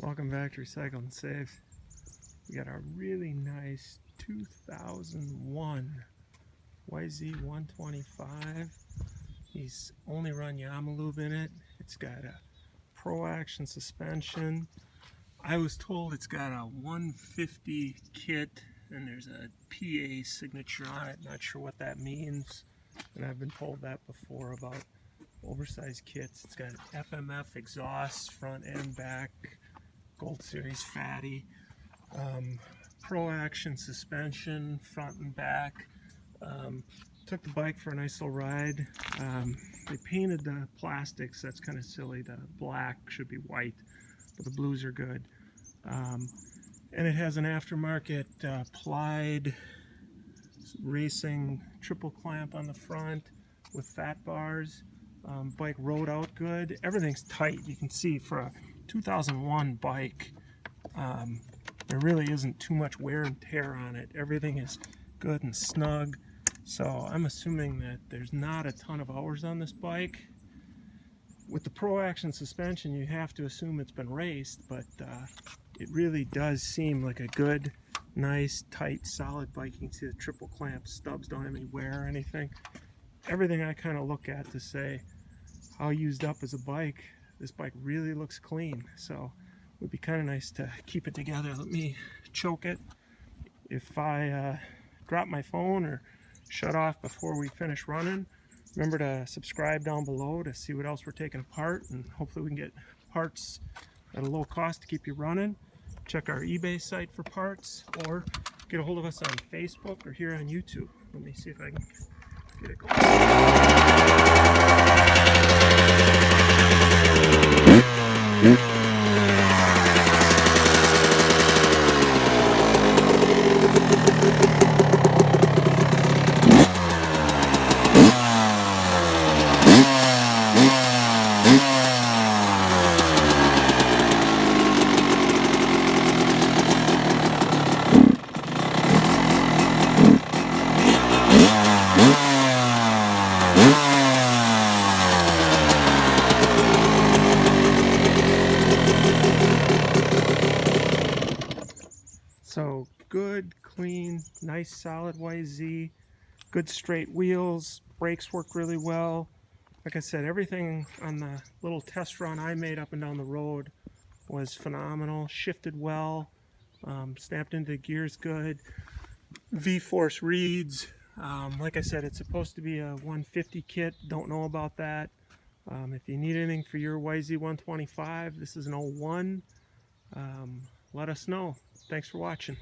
Welcome back to Recycle and Save. We got our really nice 2001 YZ125. He's only run yamalube in it. It's got a pro action suspension. I was told it's got a 150 kit and there's a PA signature on it. Not sure what that means, and I've been told that before about oversized kits. It's got FMF exhaust front and back, Gold Series fatty, pro action suspension front and back. Took the bike for a nice little ride. They painted the plastics. That's kind of silly. The black should be white, but the blues are good. And it has an aftermarket plied racing triple clamp on the front with fat bars. Bike rode out good. Everything's tight. You can see for a 2001 bike, there really isn't too much wear and tear on it. Everything is good and snug. So I'm assuming that there's not a ton of hours on this bike. With the Pro Action suspension, you have to assume it's been raced, but it really does seem like a good, nice, tight, solid bike. You can see the triple clamp stubs don't have any wear or anything. Everything I kind of look at to say how used up as a bike, this bike really looks clean. So it would be kind of nice to keep it together. Let me choke it. If I drop my phone or shut off before we finish running, remember to subscribe down below to see what else we're taking apart, and hopefully we can get parts at a low cost to keep you running. Check our eBay site for parts, or get a hold of us on Facebook or here on YouTube. Let me see if I can get it going. So good, clean, nice solid YZ, good straight wheels, brakes work really well. Like I said, everything on the little test run I made up and down the road was phenomenal, shifted well, snapped into the gears good, V-force reads. Like I said, it's supposed to be a 150 kit, don't know about that. If you need anything for your YZ125, this is an 01, let us know. Thanks for watching.